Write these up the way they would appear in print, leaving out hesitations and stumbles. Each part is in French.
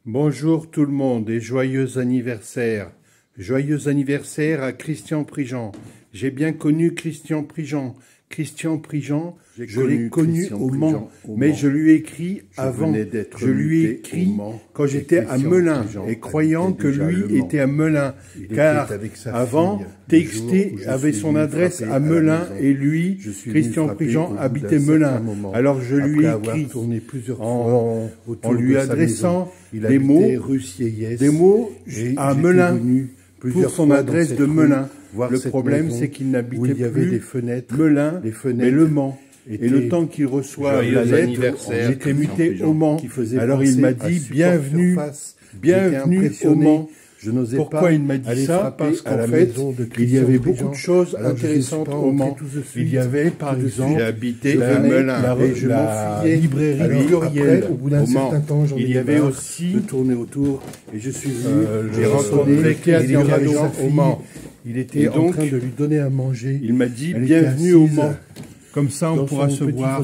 Bonjour tout le monde et joyeux anniversaire. Joyeux anniversaire à Christian Prigent. J'ai bien connu Christian Prigent. Christian Prigent, je l'ai connu au Mans, mais je lui ai écrit avant. Je lui ai écrit quand j'étais à Melun et croyant que lui était à Melun. Car avant, TXT avait son adresse à Melun et lui, Christian Prigent, habitait Melun. Alors je lui ai écrit en lui adressant des mots à Melun pour son adresse de Melun. Le problème, c'est qu'il n'habitait plus Melun, mais le Mans. Et le temps qu'il reçoit la lettre, j'étais muté au Mans. Alors il m'a dit « Bienvenue au Mans ». Pourquoi il m'a dit ça? Parce qu'en fait, il y avait beaucoup de choses intéressantes au Mans. Il y avait, par exemple, j'ai à Melun, la librairie plurielle au Mans. Il y avait aussi de tourner autour, et je suis venu, j'ai rencontré Christian au Mans. Il était en train de lui donner à manger. Il m'a dit « Bienvenue au Mans ». Comme ça, on pourra se voir.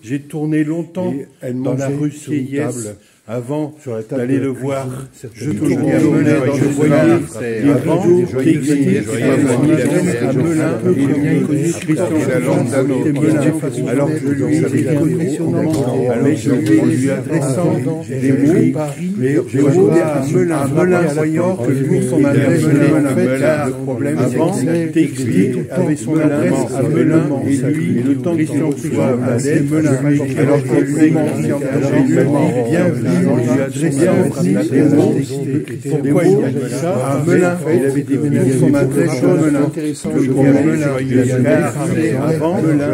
J'ai tourné longtemps dans la rue Sieyès avant d'aller le voir. Je tournais à Melun, je voyais avant à Melun, il a bien connu Christian Prigent. Alors je lui ai lui adressant des mots, à Melun, voyant que pour son adresse à Melun, le problème avant, TXT avait son adresse à Melun et lui, le temps Christian Prigent allait Melun. Alors je lui ai dit bienvenue. On lui a adressé des mots. Pourquoi il a dit ça? À Melun. Il avait déménagé son adresse à Melun. Toujours à Melun. Avant, Melun.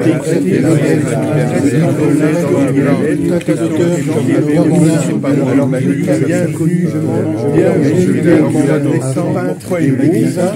Alors, il a bien connu, pourquoi il a dit ça?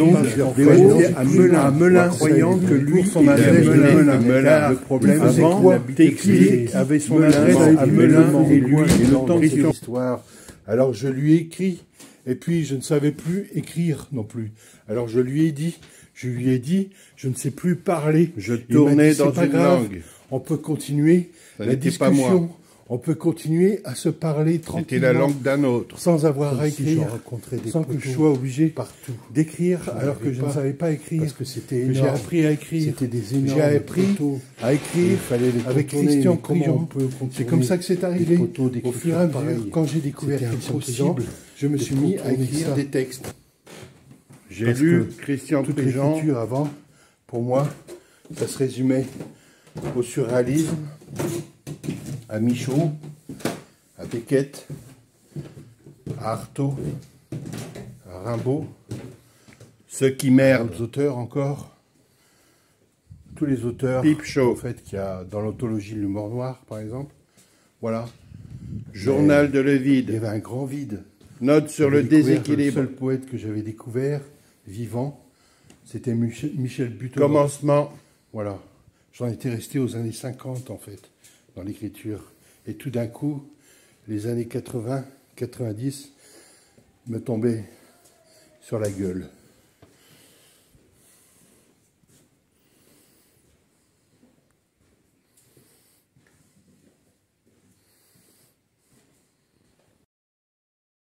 À Melun, croyant que lui, son adresse à Melun. Le problème, avant, TXT avait son adresse à Melun et lui, le temps qu'il histoire. Alors je lui ai écrit, et puis je ne savais plus écrire non plus. Alors je lui ai dit, je ne sais plus parler. Je tournais dans une langue. On peut continuer la discussion. On peut continuer à se parler tranquillement. C'était la langue d'un autre. Sans avoir à écrire, sans que je sois obligé d'écrire, alors que je ne savais pas écrire. Parce que c'était énorme. J'ai appris à écrire. C'était des énormes. J'ai appris à écrire avec Christian Prigent. C'est comme ça que c'est arrivé. Au fur et à mesure, quand j'ai découvert Christian Prigent, je me suis mis à écrire des textes. J'ai lu Christian Prigent. Toute l'écriture avant, pour moi, ça se résumait au surréalisme, à Michaud, à Beckett, à Artaud, à Rimbaud, ceux qui merdent, les auteurs encore, tous les auteurs, en fait, qu'il y a dans l'anthologie Le Mort Noir, par exemple, voilà. Journal de le vide. Il y avait un grand vide. Note sur le déséquilibre. Le seul poète que j'avais découvert, vivant, c'était Michel Buteau. Commencement. Voilà. J'en étais resté aux années 50, en fait, dans l'écriture. Et tout d'un coup, les années 80, 90 me tombaient sur la gueule.